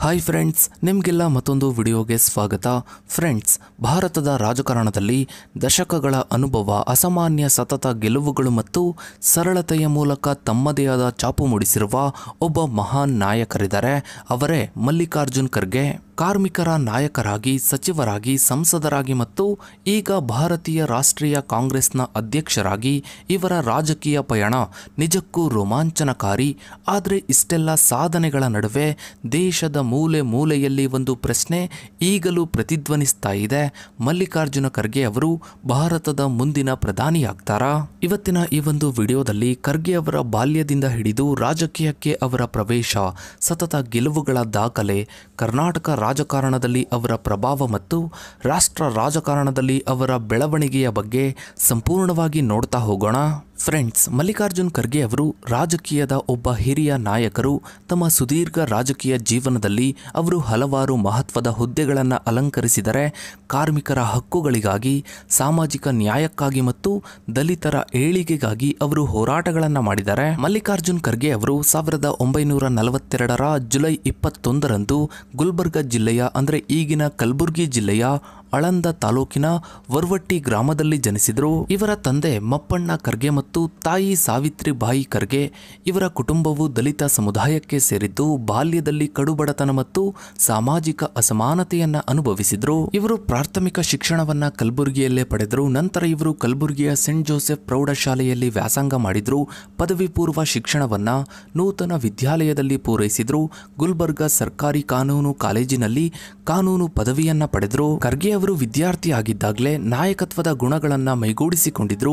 Hi friends, ನಿಮಗೆಲ್ಲ ಮತ್ತೊಂದು ವಿಡಿಯೋಗೆ ಸ್ವಾಗತ. ಫ್ರೆಂಡ್ಸ್, ಭಾರತದ ರಾಜಕಾರಣದಲ್ಲಿ ದಶಕಗಳ ಅನುಭವ, ಅಸಾಮಾನ್ಯ ಸತತ ಗೆಲುವುಗಳು ಮತ್ತು ಸರಳತೆಯ ಮೂಲಕ ತಮ್ಮದೇ ಆದ ಛಾಪು ಮೂಡಿಸಿರುವ ಒಬ್ಬ ಮಹಾನ್ ನಾಯಕರಿದ್ದಾರೆ. ಅವರೇ ಮಲ್ಲಿಕಾರ್ಜುನ್ ಖರ್ಗೆ. ಕಾರ್ಮಿಕರ ನಾಯಕರಾಗಿ, ಸಚಿವರಾಗಿ, ಸಂಸದರಾಗಿ ಮತ್ತು ಈಗ ಭಾರತೀಯ ರಾಷ್ಟ್ರೀಯ ಕಾಂಗ್ರೆಸ್ನ ಅಧ್ಯಕ್ಷರಾಗಿ ಇವರ ರಾಜಕೀಯ ಪಯಣ ನಿಜಕ್ಕೂ ರೋಮಾಂಚನಕಾರಿ. ಆದರೆ ಇಷ್ಟೆಲ್ಲ ಸಾಧನೆಗಳ ನಡುವೆ ದೇಶದ ಮೂಲೆ ಮೂಲೆಯಲ್ಲಿ ಒಂದು ಪ್ರಶ್ನೆ ಈಗಲೂ ಪ್ರತಿಧ್ವನಿಸ್ತಾ ಇದೆ. ಮಲ್ಲಿಕಾರ್ಜುನ ಖರ್ಗೆ ಅವರು ಭಾರತದ ಮುಂದಿನ ಪ್ರಧಾನಿಯಾಗ್ತಾರಾ? ಇವತ್ತಿನ ಈ ಒಂದು ವಿಡಿಯೋದಲ್ಲಿ ಖರ್ಗೆ ಅವರ ಬಾಲ್ಯದಿಂದ ಹಿಡಿದು ರಾಜಕೀಯಕ್ಕೆ ಅವರ ಪ್ರವೇಶ, ಸತತ ಗೆಲುವುಗಳ ದಾಖಲೆ, ಕರ್ನಾಟಕ ರಾಜಕಾರಣದಲ್ಲಿ ಅವರ ಪ್ರಭಾವ ಮತ್ತು ರಾಷ್ಟ್ರ ರಾಜಕಾರಣದಲ್ಲಿ ಅವರ ಬೆಳವಣಿಗೆಯ ಬಗ್ಗೆ ಸಂಪೂರ್ಣವಾಗಿ ನೋಡ್ತಾ ಹೋಗೋಣ. ಫ್ರೆಂಡ್ಸ್, ಮಲ್ಲಿಕಾರ್ಜುನ್ ಖರ್ಗೆ ಅವರು ರಾಜಕೀಯದ ಒಬ್ಬ ಹಿರಿಯ ನಾಯಕರು. ತಮ್ಮ ಸುದೀರ್ಘ ರಾಜಕೀಯ ಜೀವನದಲ್ಲಿ ಅವರು ಹಲವಾರು ಮಹತ್ವದ ಹುದ್ದೆಗಳನ್ನು ಅಲಂಕರಿಸಿದರೆ, ಕಾರ್ಮಿಕರ ಹಕ್ಕುಗಳಿಗಾಗಿ, ಸಾಮಾಜಿಕ ನ್ಯಾಯಕ್ಕಾಗಿ ಮತ್ತು ದಲಿತರ ಏಳಿಗೆಗಾಗಿ ಅವರು ಹೋರಾಟಗಳನ್ನು ಮಾಡಿದ್ದಾರೆ. ಮಲ್ಲಿಕಾರ್ಜುನ್ ಖರ್ಗೆ ಅವರು 1942ರ ಜುಲೈ 21ರಂದು ಗುಲ್ಬರ್ಗ ಜಿಲ್ಲೆಯ ಅಂದರೆ ಈಗಿನ ಕಲಬುರಗಿ ಜಿಲ್ಲೆಯ ಆಳಂದ ತಾಲೂಕಿನ ವರ್ವಟ್ಟಿ ಗ್ರಾಮದಲ್ಲಿ ಜನಿಸಿದರು. ಇವರ ತಂದೆ ಮಪ್ಪಣ್ಣ ಖರ್ಗೆ ಮತ್ತು ತಾಯಿ ಸಾವಿತ್ರಿಬಾಯಿ ಖರ್ಗೆ. ಇವರ ಕುಟುಂಬವು ದಲಿತ ಸಮುದಾಯಕ್ಕೆ ಸೇರಿದ್ದು, ಬಾಲ್ಯದಲ್ಲಿ ಕಡುಬಡತನ ಮತ್ತು ಸಾಮಾಜಿಕ ಅಸಮಾನತೆಯನ್ನ ಅನುಭವಿಸಿದ್ರು. ಇವರು ಪ್ರಾಥಮಿಕ ಶಿಕ್ಷಣವನ್ನ ಕಲಬುರಗಿಯಲ್ಲೇ ಪಡೆದರು. ನಂತರ ಇವರು ಕಲಬುರಗಿಯ ಸೆಂಟ್ ಜೋಸೆಫ್ ಪ್ರೌಢಶಾಲೆಯಲ್ಲಿ ವ್ಯಾಸಂಗ ಮಾಡಿದ್ರು. ಪದವಿ ಪೂರ್ವ ಶಿಕ್ಷಣವನ್ನ ನೂತನ ವಿದ್ಯಾಲಯದಲ್ಲಿ ಪೂರೈಸಿದ್ರು. ಗುಲ್ಬರ್ಗ ಸರ್ಕಾರಿ ಕಾನೂನು ಕಾಲೇಜಿನಲ್ಲಿ ಕಾನೂನು ಪದವಿಯನ್ನ ಪಡೆದರು. ಖರ್ಗೆ ಅವರು ವಿದ್ಯಾರ್ಥಿಯಾಗಿದ್ದಾಗಲೇ ನಾಯಕತ್ವದ ಗುಣಗಳನ್ನು ಮೈಗೂಡಿಸಿಕೊಂಡಿದ್ರು.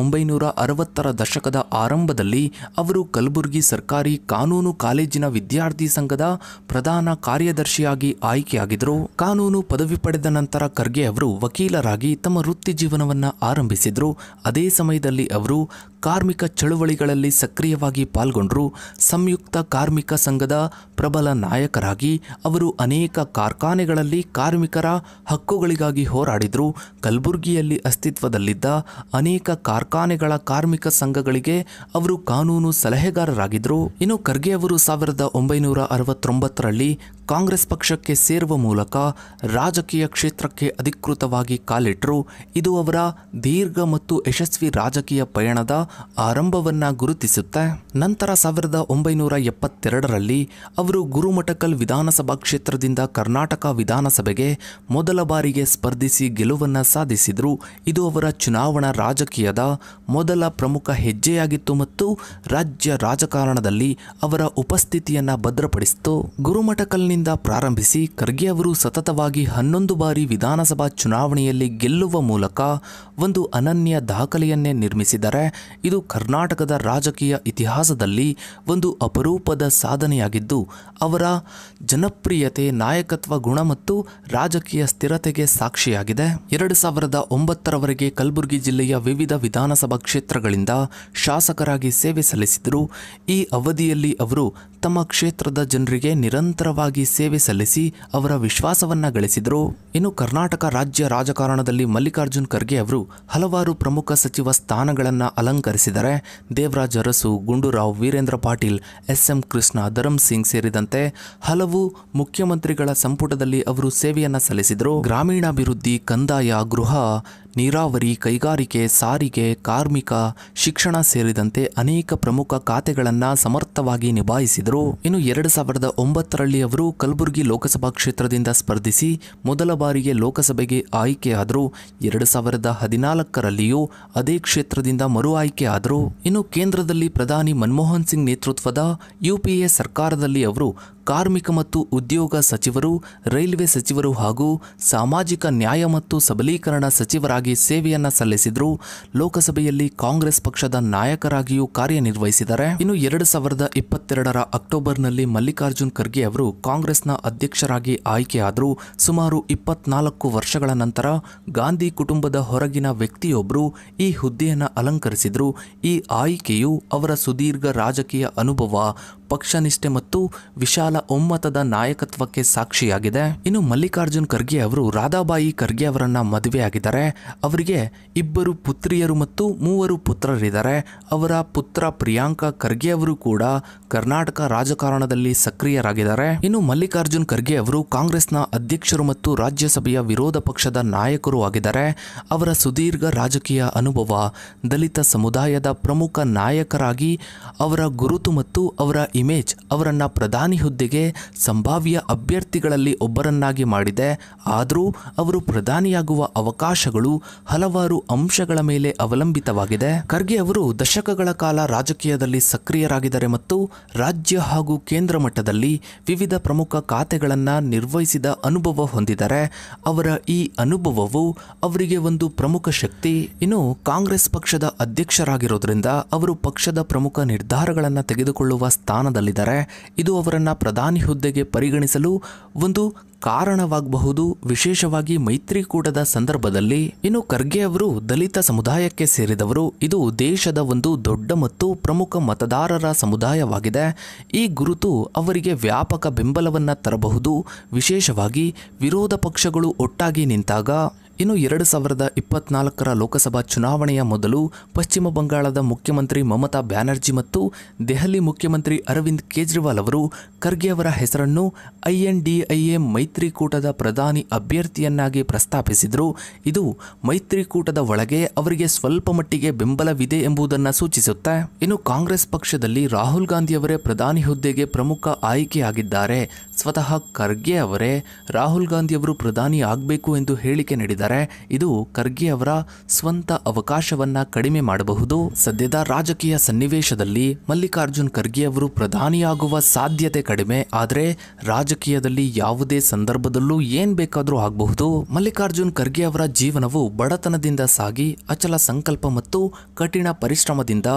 1960ರ ದಶಕದ ಆರಂಭದಲ್ಲಿ ಅವರು ಕಲಬುರಗಿ ಸರ್ಕಾರಿ ಕಾನೂನು ಕಾಲೇಜಿನ ವಿದ್ಯಾರ್ಥಿ ಸಂಘದ ಪ್ರಧಾನ ಕಾರ್ಯದರ್ಶಿಯಾಗಿ ಆಯ್ಕೆಯಾಗಿದ್ದರು. ಕಾನೂನು ಪದವಿ ಪಡೆದ ನಂತರ ಖರ್ಗೆ ಅವರು ವಕೀಲರಾಗಿ ತಮ್ಮ ವೃತ್ತಿ ಜೀವನವನ್ನ ಆರಂಭಿಸಿದ್ರು. ಅದೇ ಸಮಯದಲ್ಲಿ ಅವರು ಕಾರ್ಮಿಕ ಚಳುವಳಿಗಳಲ್ಲಿ ಸಕ್ರಿಯವಾಗಿ ಪಾಲ್ಗೊಂಡರು. ಸಂಯುಕ್ತ ಕಾರ್ಮಿಕ ಸಂಘದ ಪ್ರಬಲ ನಾಯಕರಾಗಿ ಅವರು ಅನೇಕ ಕಾರ್ಖಾನೆಗಳಲ್ಲಿ ಕಾರ್ಮಿಕರ ಹಕ್ಕುಗಳಿಗಾಗಿ ಹೋರಾಡಿದ್ರು. ಕಲಬುರಗಿಯಲ್ಲಿ ಅಸ್ತಿತ್ವದಲ್ಲಿದ್ದ ಅನೇಕ ಕಾರ್ಖಾನೆಗಳ ಕಾರ್ಮಿಕ ಸಂಘಗಳಿಗೆ ಅವರು ಕಾನೂನು ಸಲಹೆಗಾರರಾಗಿದ್ದರು. ಇನ್ನು ಖರ್ಗೆ ಅವರು 1969ರಲ್ಲಿ ಕಾಂಗ್ರೆಸ್ ಪಕ್ಷಕ್ಕೆ ಸೇರುವ ಮೂಲಕ ರಾಜಕೀಯ ಕ್ಷೇತ್ರಕ್ಕೆ ಅಧಿಕೃತವಾಗಿ ಕಾಲಿಟ್ಟರು. ಇದು ಅವರ ದೀರ್ಘ ಮತ್ತು ಯಶಸ್ವಿ ರಾಜಕೀಯ ಪಯಣದ ಆರಂಭವನ್ನ ಗುರುತಿಸುತ್ತೆ. ನಂತರ 1972ರಲ್ಲಿ ಅವರು ಗುರುಮಠಕಲ್ ವಿಧಾನಸಭಾ ಕ್ಷೇತ್ರದಿಂದ ಕರ್ನಾಟಕ ವಿಧಾನಸಭೆಗೆ ಮೊದಲ ಬಾರಿಗೆ ಸ್ಪರ್ಧಿಸಿ ಗೆಲುವನ್ನ ಸಾಧಿಸಿದ್ರು. ಇದು ಅವರ ಚುನಾವಣಾ ರಾಜಕೀಯದ ಮೊದಲ ಪ್ರಮುಖ ಹೆಜ್ಜೆಯಾಗಿತ್ತು ಮತ್ತು ರಾಜ್ಯ ರಾಜಕಾರಣದಲ್ಲಿ ಅವರ ಉಪಸ್ಥಿತಿಯನ್ನ ಭದ್ರಪಡಿಸಿತು. ಗುರುಮಠಕಲ್ನಿಂದ ಪ್ರಾರಂಭಿಸಿ ಖರ್ಗೆ ಅವರು ಸತತವಾಗಿ 11 ಬಾರಿ ವಿಧಾನಸಭಾ ಚುನಾವಣೆಯಲ್ಲಿ ಗೆಲ್ಲುವ ಮೂಲಕ ಒಂದು ಅನನ್ಯ ದಾಖಲೆಯನ್ನೇ ನಿರ್ಮಿಸಿದ್ದಾರೆ. ಇದು ಕರ್ನಾಟಕದ ರಾಜಕೀಯ ಇತಿಹಾಸದಲ್ಲಿ ಒಂದು ಅಪರೂಪದ ಸಾಧನೆಯಾಗಿದ್ದು, ಅವರ ಜನಪ್ರಿಯತೆ, ನಾಯಕತ್ವ ಗುಣ ಮತ್ತು ರಾಜಕೀಯ ಸ್ಥಿರತೆಗೆ ಸಾಕ್ಷಿಯಾಗಿದೆ. 2009ರವರೆಗೆ ಕಲಬುರಗಿ ಜಿಲ್ಲೆಯ ವಿವಿಧ ವಿಧಾನಸಭಾ ಕ್ಷೇತ್ರಗಳಿಂದ ಶಾಸಕರಾಗಿ ಸೇವೆ ಸಲ್ಲಿಸಿದರು. ಈ ಅವಧಿಯಲ್ಲಿ ಅವರು ತಮ್ಮ ಕ್ಷೇತ್ರದ ಜನರಿಗೆ ನಿರಂತರವಾಗಿ ಸೇವೆ ಸಲ್ಲಿಸಿ ಅವರ ವಿಶ್ವಾಸವನ್ನ ಗಳಿಸಿದರು. ಇನ್ನು ಕರ್ನಾಟಕ ರಾಜ್ಯ ರಾಜಕಾರಣದಲ್ಲಿ ಮಲ್ಲಿಕಾರ್ಜುನ್ ಖರ್ಗೆ ಅವರು ಹಲವಾರು ಪ್ರಮುಖ ಸಚಿವ ಸ್ಥಾನಗಳನ್ನು ಅಲಂಕರಿಸಿದ್ದಾರೆ. ದೇವರಾಜ ಅರಸು, ಗುಂಡೂರಾವ್, ವೀರೇಂದ್ರ ಪಾಟೀಲ್, SM ಕೃಷ್ಣ, ಧರಮ್ ಸಿಂಗ್ ಸೇರಿದಂತೆ ಹಲವು ಮುಖ್ಯಮಂತ್ರಿಗಳ ಸಂಪುಟದಲ್ಲಿ ಅವರು ಸೇವೆಯನ್ನ ಸಲ್ಲಿಸಿದರು. ಗ್ರಾಮೀಣಾಭಿವೃದ್ಧಿ, ಕಂದಾಯ, ಗೃಹ, ನೀರಾವರಿ, ಕೈಗಾರಿಕೆ, ಸಾರಿಗೆ, ಕಾರ್ಮಿಕ, ಶಿಕ್ಷಣ ಸೇರಿದಂತೆ ಅನೇಕ ಪ್ರಮುಖ ಖಾತೆಗಳನ್ನು ಸಮರ್ಥವಾಗಿ ನಿಭಾಯಿಸಿದರು. ಇನ್ನು 2009ರಲ್ಲಿ ಅವರು ಕಲಬುರಗಿ ಲೋಕಸಭಾ ಕ್ಷೇತ್ರದಿಂದ ಸ್ಪರ್ಧಿಸಿ ಮೊದಲ ಬಾರಿಗೆ ಲೋಕಸಭೆಗೆ ಆಯ್ಕೆಯಾದರು. 2014ರಲ್ಲಿಯೂ ಅದೇ ಕ್ಷೇತ್ರದಿಂದ ಮರು ಆಯ್ಕೆ ಆದರು. ಇನ್ನು ಕೇಂದ್ರದಲ್ಲಿ ಪ್ರಧಾನಿ ಮನಮೋಹನ್ ಸಿಂಗ್ ನೇತೃತ್ವದ UPA ಸರ್ಕಾರದಲ್ಲಿ ಅವರು ಕಾರ್ಮಿಕ ಮತ್ತು ಉದ್ಯೋಗ ಸಚಿವರು, ರೈಲ್ವೆ ಸಚಿವರು ಹಾಗೂ ಸಾಮಾಜಿಕ ನ್ಯಾಯ ಮತ್ತು ಸಬಲೀಕರಣ ಸಚಿವರಾಗಿ ಸೇವೆಯನ್ನ ಸಲ್ಲಿಸಿದ್ರು. ಲೋಕಸಭೆಯಲ್ಲಿ ಕಾಂಗ್ರೆಸ್ ಪಕ್ಷದ ನಾಯಕರಾಗಿಯೂ ಕಾರ್ಯನಿರ್ವಹಿಸಿದ್ದಾರೆ. ಇನ್ನು 2022ರ ಅಕ್ಟೋಬರ್ನಲ್ಲಿ ಮಲ್ಲಿಕಾರ್ಜುನ್ ಖರ್ಗೆ ಅವರು ಕಾಂಗ್ರೆಸ್ನ ಅಧ್ಯಕ್ಷರಾಗಿ ಆಯ್ಕೆಯಾದರು. ಸುಮಾರು 24 ವರ್ಷಗಳ ನಂತರ ಗಾಂಧಿ ಕುಟುಂಬದ ಹೊರಗಿನ ವ್ಯಕ್ತಿಯೊಬ್ಬರು ಈ ಹುದ್ದೆಯನ್ನು ಅಲಂಕರಿಸಿದ್ರು. ಈ ಆಯ್ಕೆಯು ಅವರ ಸುದೀರ್ಘ ರಾಜಕೀಯ ಅನುಭವ, ಪಕ್ಷನಿಷ್ಠೆ ಮತ್ತು ವಿಶಾಲ ಒಮ್ಮತದ ನಾಯಕತ್ವಕ್ಕೆ ಸಾಕ್ಷಿಯಾಗಿದೆ. ಇನ್ನು ಮಲ್ಲಿಕಾರ್ಜುನ್ ಖರ್ಗೆ ಅವರು ರಾಧಾಬಾಯಿ ಖರ್ಗೆ ಅವರನ್ನ ಮದುವೆಯಾಗಿದ್ದಾರೆ. ಅವರಿಗೆ 2 ಪುತ್ರಿಯರು ಮತ್ತು 3 ಪುತ್ರರಿದ್ದಾರೆ. ಅವರ ಪುತ್ರ ಪ್ರಿಯಾಂಕ ಖರ್ಗೆ ಅವರು ಕೂಡ ಕರ್ನಾಟಕ ರಾಜಕಾರಣದಲ್ಲಿ ಸಕ್ರಿಯರಾಗಿದ್ದಾರೆ. ಇನ್ನು ಮಲ್ಲಿಕಾರ್ಜುನ್ ಖರ್ಗೆ ಅವರು ಕಾಂಗ್ರೆಸ್ನ ಅಧ್ಯಕ್ಷರು ಮತ್ತು ರಾಜ್ಯಸಭೆಯ ವಿರೋಧ ಪಕ್ಷದ ನಾಯಕರು ಆಗಿದ್ದಾರೆ. ಅವರ ಸುದೀರ್ಘ ರಾಜಕೀಯ ಅನುಭವ, ದಲಿತ ಸಮುದಾಯದ ಪ್ರಮುಖ ನಾಯಕರಾಗಿ ಅವರ ಗುರುತು ಮತ್ತು ಅವರ ಇಮೇಜ್ ಅವರನ್ನ ಪ್ರಧಾನಿ ಹುದ್ದೆಗೆ ಸಂಭಾವ್ಯ ಅಭ್ಯರ್ಥಿಗಳಲ್ಲಿ ಒಬ್ಬರನ್ನಾಗಿ ಮಾಡಿದೆ. ಆದರೂ ಅವರು ಪ್ರಧಾನಿಯಾಗುವ ಅವಕಾಶಗಳು ಹಲವಾರು ಅಂಶಗಳ ಮೇಲೆ ಅವಲಂಬಿತವಾಗಿದೆ. ಖರ್ಗೆ ಅವರು ದಶಕಗಳ ಕಾಲ ರಾಜಕೀಯದಲ್ಲಿ ಸಕ್ರಿಯರಾಗಿದ್ದಾರೆ ಮತ್ತು ರಾಜ್ಯ ಹಾಗೂ ಕೇಂದ್ರ ಮಟ್ಟದಲ್ಲಿ ವಿವಿಧ ಪ್ರಮುಖ ಖಾತೆಗಳನ್ನು ನಿರ್ವಹಿಸಿದ ಅನುಭವ ಹೊಂದಿದ್ದಾರೆ. ಅವರ ಈ ಅನುಭವವು ಅವರಿಗೆ ಒಂದು ಪ್ರಮುಖ ಶಕ್ತಿ. ಇನ್ನು ಕಾಂಗ್ರೆಸ್ ಪಕ್ಷದ ಅಧ್ಯಕ್ಷರಾಗಿರೋದ್ರಿಂದ ಅವರು ಪಕ್ಷದ ಪ್ರಮುಖ ನಿರ್ಧಾರಗಳನ್ನು ತೆಗೆದುಕೊಳ್ಳುವ ಸ್ಥಾನದಲ್ಲಿದ್ದಾರೆ. ಇದು ಅವರನ್ನ ಪ್ರಧಾನಿ ಹುದ್ದೆಗೆ ಪರಿಗಣಿಸಲು ಒಂದು ಕಾರಣವಾಗಬಹುದು, ವಿಶೇಷವಾಗಿ ಮೈತ್ರಿಕೂಟದ ಸಂದರ್ಭದಲ್ಲಿ. ಇನ್ನು ಖರ್ಗೆ ಅವರು ದಲಿತ ಸಮುದಾಯಕ್ಕೆ ಸೇರಿದವರು. ಇದು ದೇಶದ ಒಂದು ದೊಡ್ಡ ಮತ್ತು ಪ್ರಮುಖ ಮತದಾರರ ಸಮುದಾಯವಾಗಿದೆ. ಈ ಗುರುತು ಅವರಿಗೆ ವ್ಯಾಪಕ ಬೆಂಬಲವನ್ನು ತರಬಹುದು, ವಿಶೇಷವಾಗಿ ವಿರೋಧ ಪಕ್ಷಗಳು ಒಟ್ಟಾಗಿ ನಿಂತಾಗ. ಇನ್ನು 2024 ಲೋಕಸಭಾ ಚುನಾವಣೆಯ ಮೊದಲು ಪಶ್ಚಿಮ ಬಂಗಾಳದ ಮುಖ್ಯಮಂತ್ರಿ ಮಮತಾ ಬ್ಯಾನರ್ಜಿ ಮತ್ತು ದೆಹಲಿ ಮುಖ್ಯಮಂತ್ರಿ ಅರವಿಂದ್ ಕೇಜ್ರಿವಾಲ್ ಅವರು ಖರ್ಗೆ ಅವರ ಹೆಸರನ್ನು INDIA ಮೈತ್ರಿಕೂಟದ ಪ್ರಧಾನಿ ಅಭ್ಯರ್ಥಿಯನ್ನಾಗಿ ಪ್ರಸ್ತಾಪಿಸಿದರು. ಇದು ಮೈತ್ರಿಕೂಟದ ಒಳಗೆ ಅವರಿಗೆ ಸ್ವಲ್ಪ ಮಟ್ಟಿಗೆ ಬೆಂಬಲವಿದೆ ಎಂಬುದನ್ನು ಸೂಚಿಸುತ್ತೆ. ಇನ್ನು ಕಾಂಗ್ರೆಸ್ ಪಕ್ಷದಲ್ಲಿ ರಾಹುಲ್ ಗಾಂಧಿ ಅವರೇ ಪ್ರಧಾನಿ ಹುದ್ದೆಗೆ ಪ್ರಮುಖ ಆಯ್ಕೆಯಾಗಿದ್ದಾರೆ. ಸ್ವತಃ ಖರ್ಗೆ ಅವರೇ ರಾಹುಲ್ ಗಾಂಧಿ ಅವರು ಪ್ರಧಾನಿ ಆಗಬೇಕು ಎಂದು ಹೇಳಿಕೆ ನೀಡಿದ್ದಾರೆ. ಇದು ಖರ್ಗೆ ಅವರ ಸ್ವಂತ ಅವಕಾಶವನ್ನ ಕಡಿಮೆ ಮಾಡಬಹುದು. ಸದ್ಯದ ರಾಜಕೀಯ ಸನ್ನಿವೇಶದಲ್ಲಿ ಮಲ್ಲಿಕಾರ್ಜುನ್ ಖರ್ಗೆ ಅವರು ಪ್ರಧಾನಿಯಾಗುವ ಸಾಧ್ಯತೆ ಕಡಿಮೆ. ಆದರೆ ರಾಜಕೀಯದಲ್ಲಿ ಯಾವುದೇ ಸಂದರ್ಭದಲ್ಲೂ ಏನ್ ಬೇಕಾದರೂ ಆಗಬಹುದು. ಮಲ್ಲಿಕಾರ್ಜುನ್ ಖರ್ಗೆ ಅವರ ಜೀವನವು ಬಡತನದಿಂದ ಸಾಗಿ ಅಚಲ ಸಂಕಲ್ಪ ಮತ್ತು ಕಠಿಣ ಪರಿಶ್ರಮದಿಂದ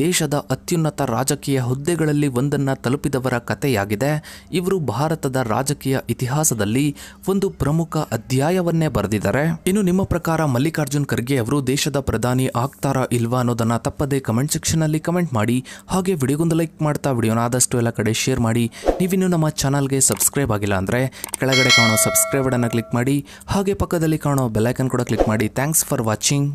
ದೇಶದ ಅತ್ಯುನ್ನತ ರಾಜಕೀಯ ಹುದ್ದೆಗಳಲ್ಲಿ ಒಂದನ್ನ ತಲುಪಿದವರ ಕಥೆಯಾಗಿದೆ. ಇವರು ಭಾರತದ ರಾಜಕೀಯ ಇತಿಹಾಸದಲ್ಲಿ ಒಂದು ಪ್ರಮುಖ ಅಧ್ಯಾಯವನ್ನೇ ಬರೆದಿದ್ದಾರೆ. ಇನ್ನು ನಿಮ್ಮ ಪ್ರಕಾರ ಮಲ್ಲಿಕಾರ್ಜುನ್ ಖರ್ಗೆ ಅವರು ದೇಶದ ಪ್ರಧಾನಿ ಆಗ್ತಾರಾ ಇಲ್ವಾ ಅನ್ನೋದನ್ನ ತಪ್ಪದೆ ಕಮೆಂಟ್ ಸೆಕ್ಷನ್ ಅಲ್ಲಿ ಕಮೆಂಟ್ ಮಾಡಿ. ಹಾಗೆ ವಿಡಿಯೋಗೊಂದು ಲೈಕ್ ಮಾಡ್ತಾ ವಿಡಿಯೋನ ಆದಷ್ಟು ಎಲ್ಲ ಕಡೆ ಶೇರ್ ಮಾಡಿ. ನೀವಿನ್ನು ನಮ್ಮ ಚಾನಲ್ಗೆ ಸಬ್ಸ್ಕ್ರೈಬ್ ಆಗಿಲ್ಲ ಅಂದ್ರೆ ಕೆಳಗಡೆ ಕಾಣೋ ಸಬ್ಸ್ಕ್ರೈಬ್ ಬಟನ್ ಕ್ಲಿಕ್ ಮಾಡಿ. ಹಾಗೆ ಪಕ್ಕದಲ್ಲಿ ಕಾಣೋ ಬೆಲ್ ಐಕಾನ್ ಕೂಡ ಕ್ಲಿಕ್ ಮಾಡಿ. Thanks for watching.